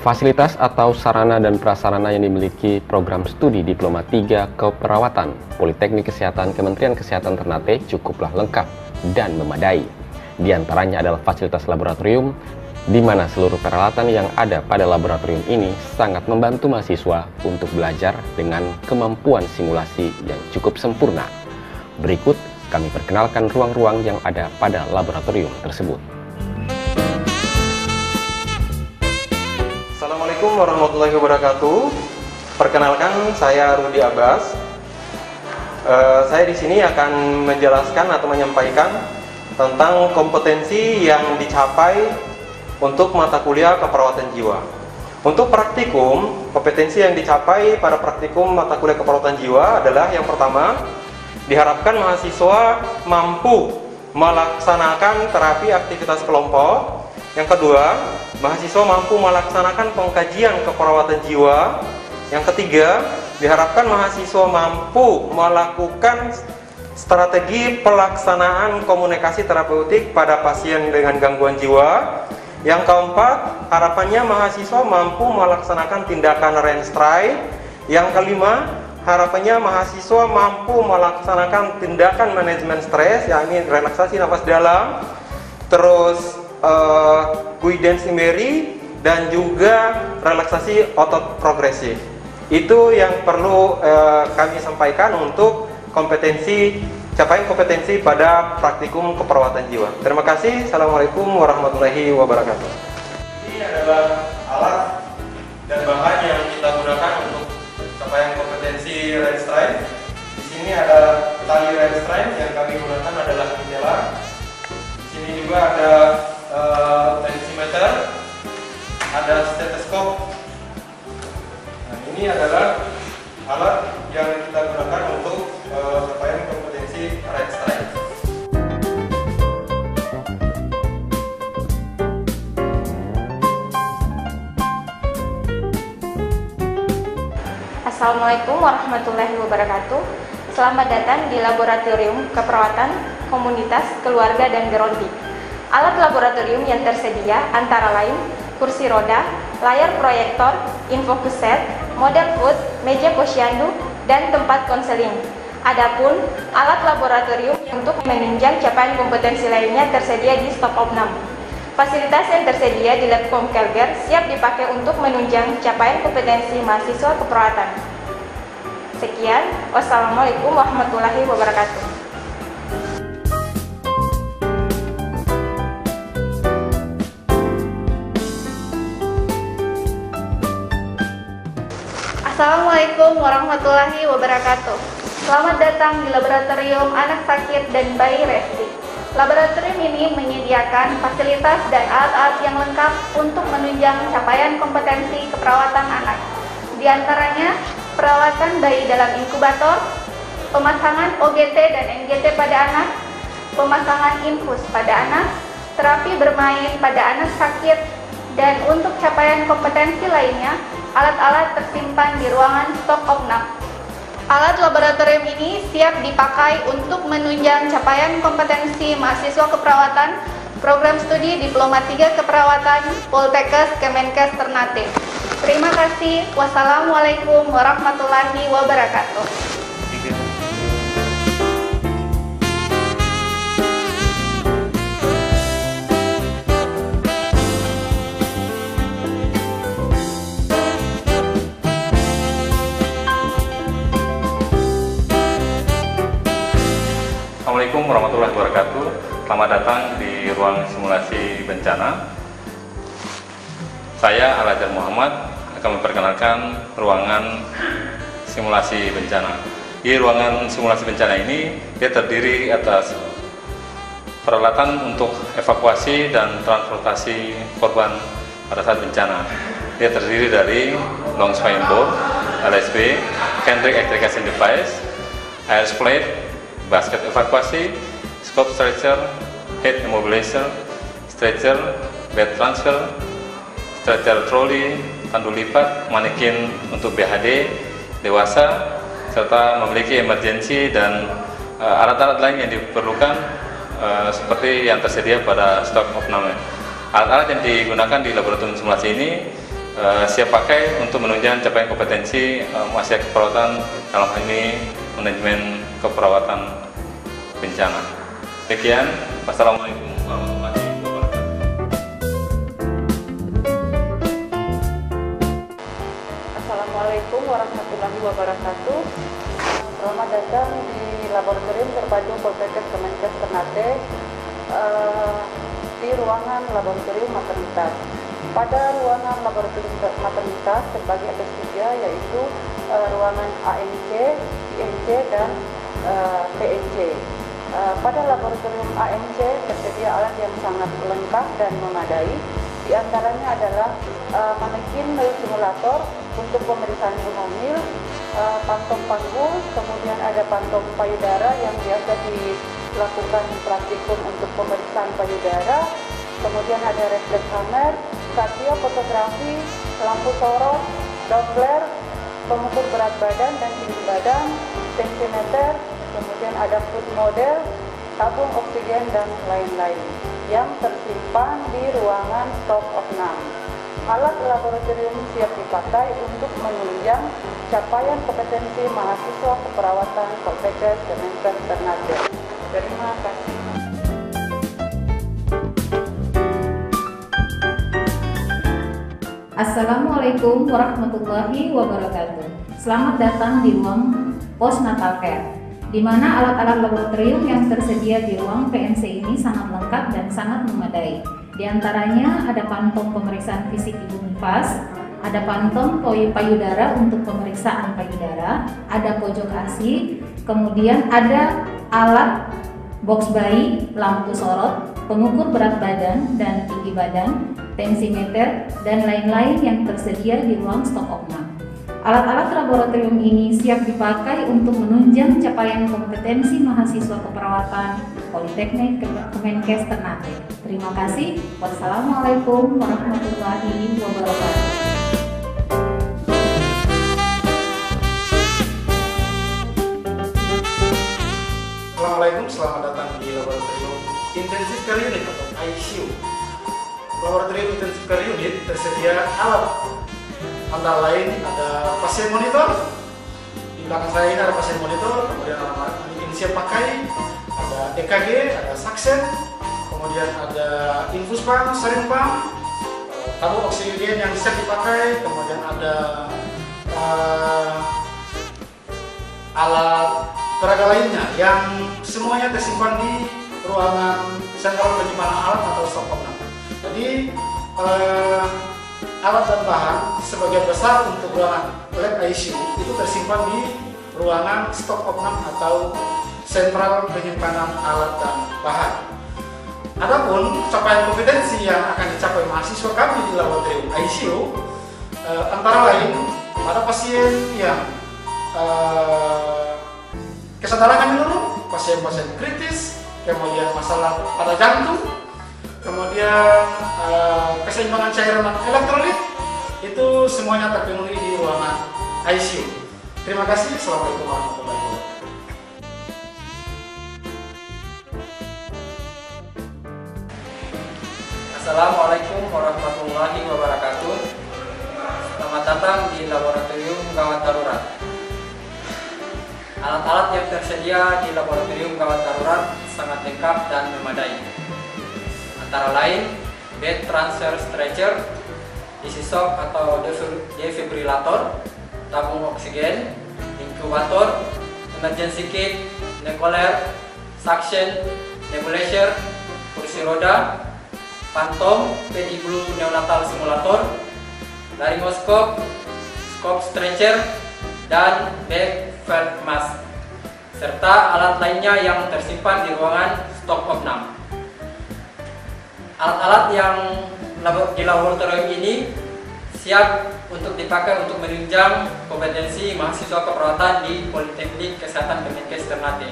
Fasilitas atau sarana dan prasarana yang dimiliki program studi Diploma 3 Keperawatan Politeknik Kesehatan Kementerian Kesehatan Ternate cukuplah lengkap dan memadai. Di antaranya adalah fasilitas laboratorium, di mana seluruh peralatan yang ada pada laboratorium ini sangat membantu mahasiswa untuk belajar dengan kemampuan simulasi yang cukup sempurna. Berikut kami perkenalkan ruang-ruang yang ada pada laboratorium tersebut. Assalamualaikum warahmatullahi wabarakatuh. Perkenalkan, saya Rudi Abbas. Saya di sini akan menjelaskan atau menyampaikan tentang kompetensi yang dicapai untuk mata kuliah keperawatan jiwa. Untuk praktikum, kompetensi yang dicapai pada praktikum mata kuliah keperawatan jiwa adalah yang pertama, diharapkan mahasiswa mampu melaksanakan terapi aktivitas kelompok. Yang kedua, mahasiswa mampu melaksanakan pengkajian keperawatan jiwa. Yang ketiga, diharapkan mahasiswa mampu melakukan strategi pelaksanaan komunikasi terapeutik pada pasien dengan gangguan jiwa. Yang keempat, harapannya mahasiswa mampu melaksanakan tindakan Renstride. Yang kelima, harapannya mahasiswa mampu melaksanakan tindakan manajemen stres, yakni relaksasi nafas dalam, terus guidance Emery, dan juga relaksasi otot progresif. Itu yang perlu kami sampaikan untuk capaian kompetensi pada praktikum keperawatan jiwa. Terima kasih. Assalamualaikum warahmatullahi wabarakatuh. Ini adalah alat dan bahan yang kita gunakan untuk capaian kompetensi Renstride. Di sini ada tali Renstride, yang kami gunakan adalah Nutella. Di sini juga ada tensimeter, ada stetoskop. Nah, ini adalah alat yang kita gunakan untuk capaian kompetensi Renstride. Assalamualaikum warahmatullahi wabarakatuh. Selamat datang di Laboratorium Keperawatan Komunitas Keluarga dan Gerontik. Alat laboratorium yang tersedia antara lain kursi roda, layar proyektor, infocus set, model food, meja posyandu, dan tempat konseling. Adapun alat laboratorium untuk menunjang capaian kompetensi lainnya tersedia di stok opnam. Fasilitas yang tersedia di Lab Komkelger siap dipakai untuk menunjang capaian kompetensi mahasiswa keperawatan. Sekian, wassalamualaikum warahmatullahi wabarakatuh. Assalamualaikum warahmatullahi wabarakatuh. Selamat datang di Laboratorium Anak Sakit dan Bayi Resti. Laboratorium ini menyediakan fasilitas dan alat-alat yang lengkap untuk menunjang capaian kompetensi keperawatan anak. Di antaranya, perawatan bayi dalam inkubator, pemasangan OGT dan NGT pada anak, pemasangan infus pada anak, terapi bermain pada anak sakit, dan untuk capaian kompetensi lainnya, alat-alat tersimpan di ruangan stok opnam. Alat laboratorium ini siap dipakai untuk menunjang capaian kompetensi mahasiswa keperawatan program studi Diploma 3 Keperawatan Poltekkes Kemenkes Ternate. Terima kasih. Wassalamualaikum warahmatullahi wabarakatuh. Assalamualaikum warahmatullahi wabarakatuh. Selamat datang di ruang simulasi bencana. Saya Al-Azhar Muhammad akan memperkenalkan ruangan simulasi bencana. Di ruangan simulasi bencana ini dia terdiri atas peralatan untuk evakuasi dan transportasi korban pada saat bencana. Dia terdiri dari long spine board, LSB, Kendrick Extrication Device, air plate, basket evakuasi, scope stretcher, head immobilizer, stretcher, bed transfer, stretcher trolley, tandu lipat, manekin untuk BHD, dewasa, serta memiliki emergency dan alat-alat lain yang diperlukan seperti yang tersedia pada stok opname. Alat-alat yang digunakan di laboratorium simulasi ini siap pakai untuk menunjang capaian kompetensi mahasiswa keperawatan, dalam hal ini manajemen keperawatan bencana. Demikian, wassalamualaikum warahmatullahi wabarakatuh. Assalamualaikum warahmatullahi wabarakatuh. Selamat datang di Laboratorium Terpadu Poltekkes Kemenkes Ternate di ruangan Laboratorium Maternitas. Pada ruangan Laboratorium Maternitas terbagi atas 3, yaitu ruangan ANC, INC, dan PNC. Pada laboratorium ANC tersedia alat yang sangat lengkap dan memadai. Di antaranya adalah manekin simulator untuk pemeriksaan ibu hamil, pantom panggul, kemudian ada pantom payudara yang biasa dilakukan praktikum untuk pemeriksaan payudara, kemudian ada reflex hammer, kardiofotografi, lampu sorot, Doppler, pengukur berat badan dan tinggi badan, tensimeter, kemudian ada foot model, tabung oksigen, dan lain-lain yang tersimpan di ruangan stock of NAM. Alat laboratorium siap dipakai untuk menunjang capaian kompetensi mahasiswa keperawatan Poltekkes Kemenkes Ternate. Terima kasih. Assalamualaikum warahmatullahi wabarakatuh. Selamat datang di ruang postnatal care, di mana alat-alat laboratorium yang tersedia di ruang PNC ini sangat lengkap dan sangat memadai. Di antaranya ada pantom pemeriksaan fisik ibu nifas, ada pantom payudara untuk pemeriksaan payudara, ada pojok ASI, kemudian ada alat box bayi, lampu sorot, pengukur berat badan dan tinggi badan, tensimeter, dan lain-lain yang tersedia di ruang stok of NAM. Alat-alat laboratorium ini siap dipakai untuk menunjang capaian kompetensi mahasiswa keperawatan Politeknik Kemenkes Ternate. Terima kasih. Wassalamualaikum warahmatullahi wabarakatuh. Assalamualaikum, selamat datang di Laboratorium Intensive Care Unit atau ICU. Laboratorium Intensive Care Unit tersedia alat, antara lain ada pasien monitor. Di belakang saya ini ada pasien monitor, kemudian alat ini siap pakai, ada EKG, ada suction, kemudian ada infus pump, syringe pump, tabung oksigen yang siap dipakai, kemudian ada alat peraga lainnya yang semuanya tersimpan di ruangan sentral penyimpanan alat atau stock of NAM. Jadi alat dan bahan sebagian besar untuk ruangan lab ICU itu tersimpan di ruangan stock of NAM atau sentral penyimpanan alat dan bahan. Adapun capaian kompetensi yang akan dicapai mahasiswa kami di laboratorium ICU antara lain pada pasien yang kesadaran menurun, pasien-pasien kritis, kemudian masalah pada jantung, kemudian keseimbangan cairan dan elektrolit, itu semuanya terpenuhi di ruangan ICU. Terima kasih. Assalamualaikum warahmatullahi wabarakatuh. Assalamualaikum warahmatullahi wabarakatuh. Selamat datang di Laboratorium Gawat Darurat. Alat-alat yang tersedia di Laboratorium Gawat Darurat sangat lengkap dan memadai. Antara lain, bed transfer stretcher, isi shock atau defibrilator, tabung oksigen, inkubator, emergency kit, necoler, suction, nebulizer, kursi roda, pantom, pediblu neonatal simulator, laryngoskop, scope stretcher, dan bag valve mask, serta alat lainnya yang tersimpan di ruangan stock of NAM. Alat-alat yang di laboratorium ini siap untuk dipakai untuk menunjang kompetensi mahasiswa keperawatan di Politeknik Kesehatan Kemenkes Ternate.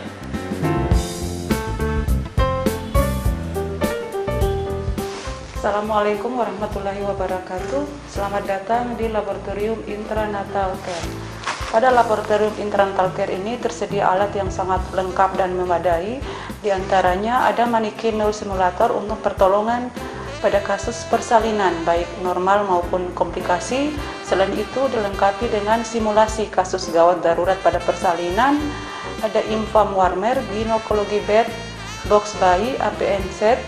Assalamualaikum warahmatullahi wabarakatuh. Selamat datang di Laboratorium Intranatal Care. Pada Laboratorium Intranatal Care ini tersedia alat yang sangat lengkap dan memadai. Di antaranya ada manekin simulator untuk pertolongan pada kasus persalinan baik normal maupun komplikasi. Selain itu dilengkapi dengan simulasi kasus gawat darurat pada persalinan, ada infam warmer, ginekologi bed, box bayi, APNZ,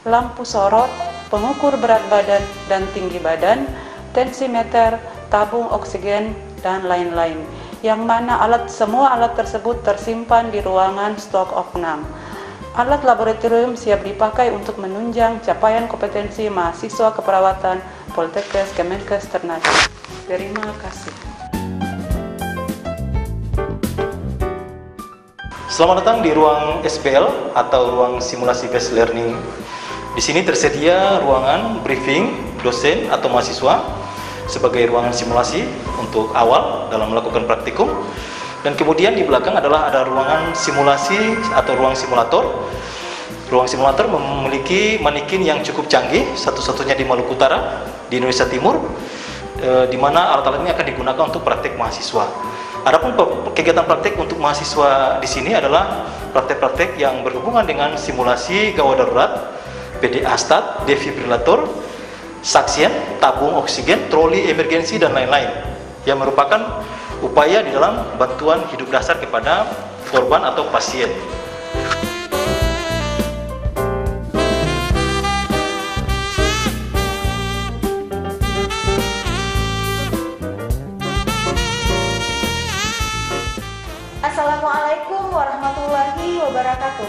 lampu sorot, pengukur berat badan dan tinggi badan, tensimeter, tabung oksigen, dan lain-lain. Yang mana semua alat tersebut tersimpan di ruangan stok of 6. Alat laboratorium siap dipakai untuk menunjang capaian kompetensi mahasiswa keperawatan Poltekkes Kemenkes Ternate. Terima kasih. Selamat datang di ruang SPL atau ruang simulasi based learning. Di sini tersedia ruangan briefing dosen atau mahasiswa sebagai ruangan simulasi untuk awal dalam melakukan praktikum. Dan kemudian di belakang adalah ada ruangan simulasi atau ruang simulator. Ruang simulator memiliki manikin yang cukup canggih, satu-satunya di Maluku Utara, di Indonesia Timur, di mana alat-alat ini akan digunakan untuk praktik mahasiswa. Adapun kegiatan praktik untuk mahasiswa di sini adalah praktek-praktek yang berhubungan dengan simulasi gawat darurat, PDA stat, defibrilator, saksien, tabung oksigen, troli emergensi, dan lain-lain, yang merupakan upaya di dalam bantuan hidup dasar kepada korban atau pasien. Assalamualaikum warahmatullahi wabarakatuh.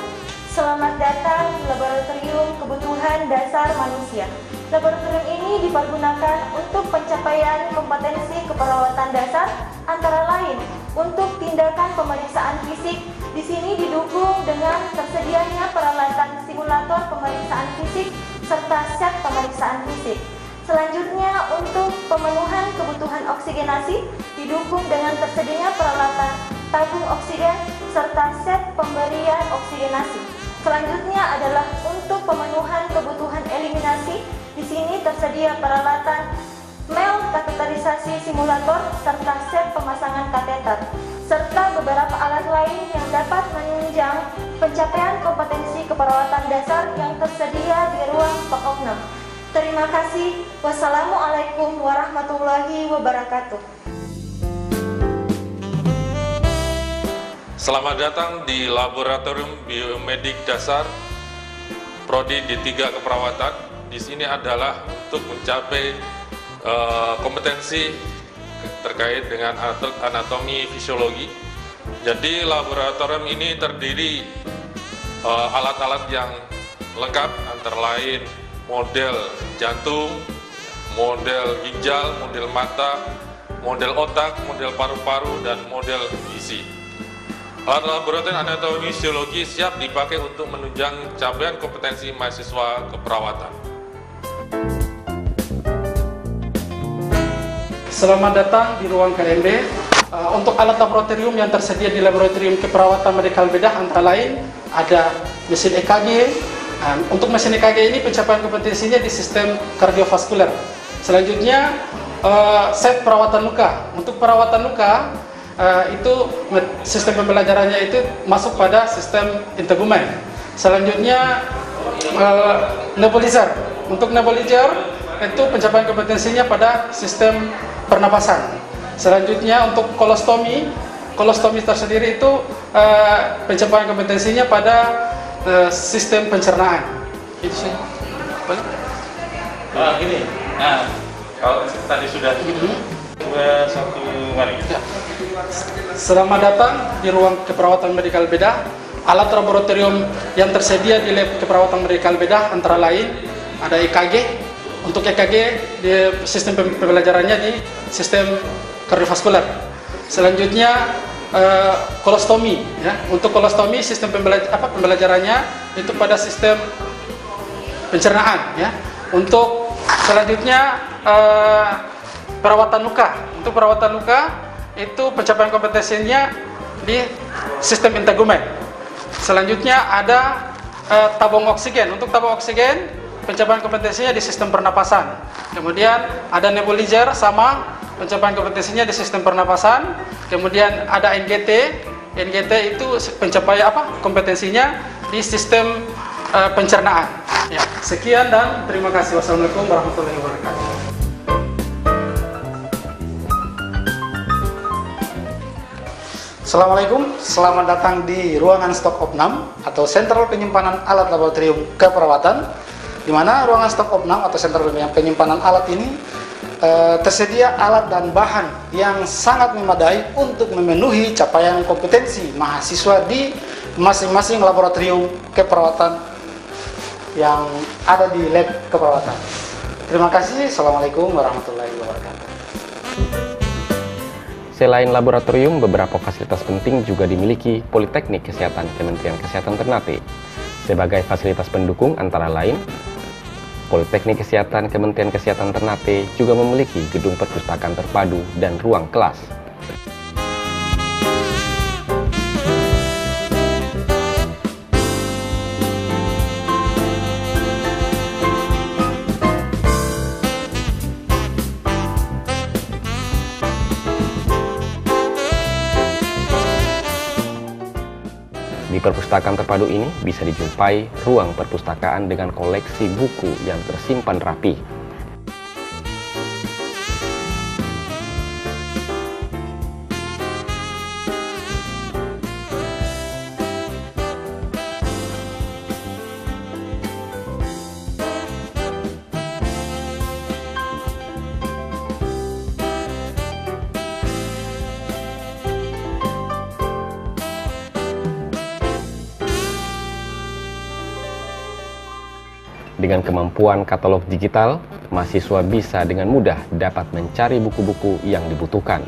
Selamat datang di Laboratorium Kebutuhan Dasar Manusia. Laboratorium ini dipergunakan untuk pencapaian kompetensi keperawatan dasar, antara lain untuk tindakan pemeriksaan fisik. Di sini didukung dengan tersedianya peralatan simulator pemeriksaan fisik serta set pemeriksaan fisik. Selanjutnya, untuk pemenuhan kebutuhan oksigenasi didukung dengan tersedianya peralatan tabung oksigen serta set pemberian oksigenasi. Selanjutnya adalah untuk pemenuhan kebutuhan eliminasi. Di sini tersedia peralatan MEL kateterisasi simulator serta set pemasangan kateter, serta beberapa alat lain yang dapat menunjang pencapaian kompetensi keperawatan dasar yang tersedia di ruang stok of 6. Terima kasih. Wassalamualaikum warahmatullahi wabarakatuh. Selamat datang di Laboratorium Biomedik Dasar Prodi D3 Keperawatan. Di sini adalah untuk mencapai kompetensi terkait dengan anatomi fisiologi. Jadi laboratorium ini terdiri alat-alat yang lengkap, antara lain model jantung, model ginjal, model mata, model otak, model paru-paru, dan model gizi. Alat laboratorium anatomi fisiologi siap dipakai untuk menunjang capaian kompetensi mahasiswa keperawatan. Selamat datang di ruang KMB. Untuk alat laboratorium yang tersedia di Laboratorium Keperawatan Medikal Bedah antara lain ada mesin EKG. Untuk mesin EKG ini pencapaian kompetensinya di sistem kardiovaskuler. Selanjutnya set perawatan luka. Untuk perawatan luka itu sistem pembelajarannya itu masuk pada sistem integumen. Selanjutnya nebulizer. Untuk nebulizer itu pencapaian kompetensinya pada sistem pernapasan. Selanjutnya untuk kolostomi tersendiri itu pencapaian kompetensinya pada sistem pencernaan. Itu sih. Boleh? Gini. Nah, kalau tadi sudah satu mari. Ya. Selamat datang di ruang keperawatan medikal bedah. Alat laboratorium yang tersedia di lab keperawatan medikal bedah antara lain ada EKG. Untuk EKG, di sistem pembelajarannya di sistem kardiovaskuler. Selanjutnya kolostomi. Ya. Untuk kolostomi sistem pembelajarannya itu pada sistem pencernaan. Ya. Untuk selanjutnya perawatan luka. Untuk perawatan luka itu pencapaian kompetensinya di sistem integumen. Selanjutnya ada tabung oksigen. Untuk tabung oksigen pencapaian kompetensinya di sistem pernapasan. Kemudian ada nebulizer sama pencapaian kompetensinya di sistem pernapasan. Kemudian ada NGT. NGT itu pencapaian kompetensinya di sistem pencernaan. Ya, sekian dan terima kasih. Wassalamualaikum warahmatullahi wabarakatuh. Assalamualaikum, selamat datang di ruangan stok opnam atau sentral penyimpanan alat laboratorium keperawatan, di mana ruangan stok opnam atau sentral penyimpanan alat ini tersedia alat dan bahan yang sangat memadai untuk memenuhi capaian kompetensi mahasiswa di masing-masing laboratorium keperawatan yang ada di lab keperawatan. Terima kasih. Assalamualaikum warahmatullahi wabarakatuh. Selain laboratorium, beberapa fasilitas penting juga dimiliki Politeknik Kesehatan Kementerian Kesehatan Ternate. Sebagai fasilitas pendukung antara lain, Politeknik Kesehatan Kementerian Kesehatan Ternate juga memiliki gedung perpustakaan terpadu dan ruang kelas. Di perpustakaan terpadu ini bisa dijumpai ruang perpustakaan dengan koleksi buku yang tersimpan rapi. Dengan kemampuan katalog digital, mahasiswa bisa dengan mudah dapat mencari buku-buku yang dibutuhkan.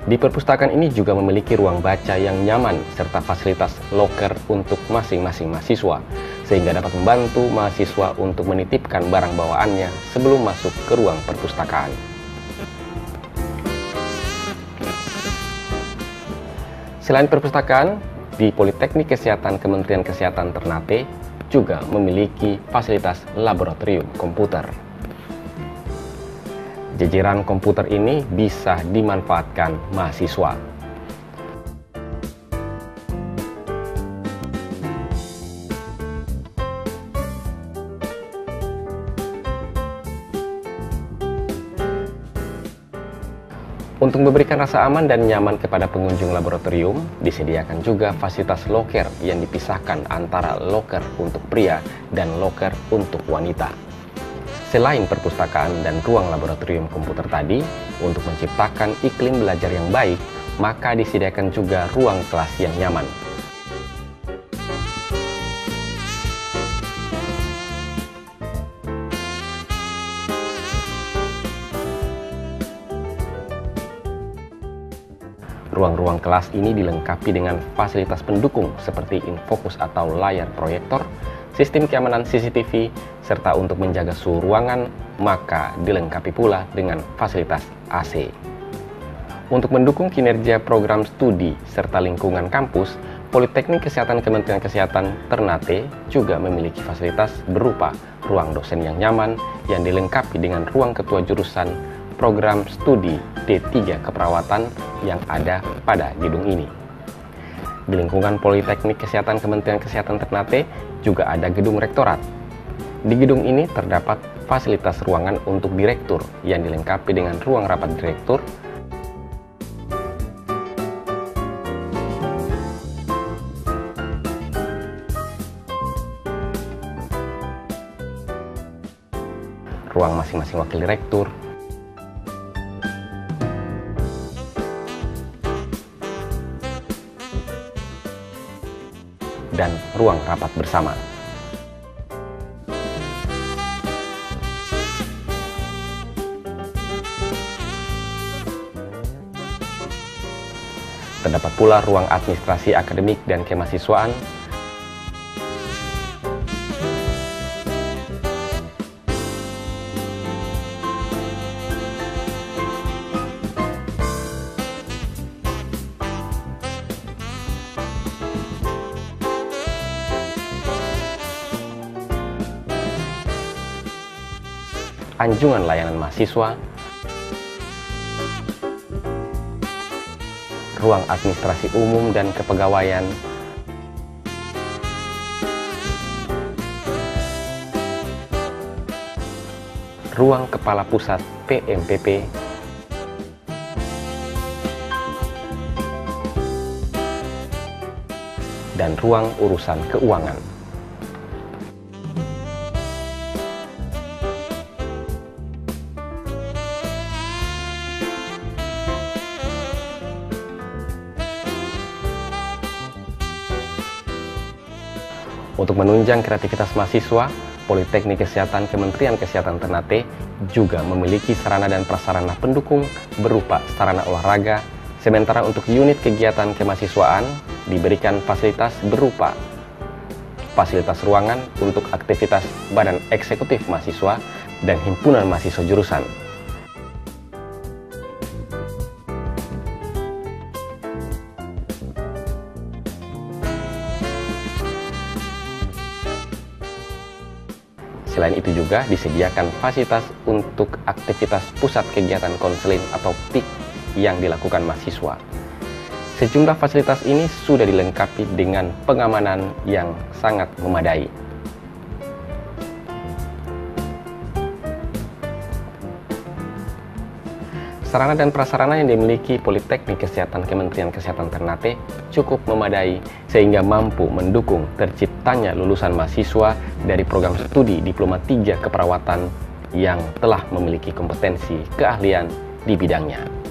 Di perpustakaan ini juga memiliki ruang baca yang nyaman serta fasilitas loker untuk masing-masing mahasiswa, sehingga dapat membantu mahasiswa untuk menitipkan barang bawaannya sebelum masuk ke ruang perpustakaan. Selain perpustakaan, di Politeknik Kesehatan Kementerian Kesehatan Ternate juga memiliki fasilitas laboratorium komputer. Jajaran komputer ini bisa dimanfaatkan mahasiswa. Untuk memberikan rasa aman dan nyaman kepada pengunjung laboratorium, disediakan juga fasilitas loker yang dipisahkan antara loker untuk pria dan loker untuk wanita. Selain perpustakaan dan ruang laboratorium komputer tadi, untuk menciptakan iklim belajar yang baik, maka disediakan juga ruang kelas yang nyaman. Ruang-ruang kelas ini dilengkapi dengan fasilitas pendukung seperti infocus atau layar proyektor, sistem keamanan CCTV, serta untuk menjaga suhu ruangan, maka dilengkapi pula dengan fasilitas AC. Untuk mendukung kinerja program studi serta lingkungan kampus, Politeknik Kesehatan Kementerian Kesehatan Ternate juga memiliki fasilitas berupa ruang dosen yang nyaman yang dilengkapi dengan ruang ketua jurusan program studi D3 Keperawatan yang ada pada gedung ini. Di lingkungan Politeknik Kesehatan Kementerian Kesehatan Ternate juga ada gedung rektorat. Di gedung ini terdapat fasilitas ruangan untuk direktur yang dilengkapi dengan ruang rapat direktur, ruang masing-masing wakil direktur, dan ruang rapat bersama. Terdapat pula ruang administrasi akademik dan kemahasiswaan, anjungan layanan mahasiswa, ruang administrasi umum dan kepegawaian, ruang kepala pusat PMPP, dan ruang urusan keuangan. Untuk menunjang kreativitas mahasiswa, Politeknik Kesehatan Kementerian Kesehatan Ternate juga memiliki sarana dan prasarana pendukung berupa sarana olahraga, sementara untuk unit kegiatan kemahasiswaan diberikan fasilitas berupa fasilitas ruangan untuk aktivitas Badan Eksekutif Mahasiswa dan Himpunan Mahasiswa Jurusan. Selain itu juga disediakan fasilitas untuk aktivitas pusat kegiatan konseling atau PIK yang dilakukan mahasiswa. Sejumlah fasilitas ini sudah dilengkapi dengan pengamanan yang sangat memadai. Sarana dan prasarana yang dimiliki Politeknik Kesehatan Kementerian Kesehatan Ternate cukup memadai sehingga mampu mendukung terciptanya lulusan mahasiswa dari program studi Diploma 3 Keperawatan yang telah memiliki kompetensi keahlian di bidangnya.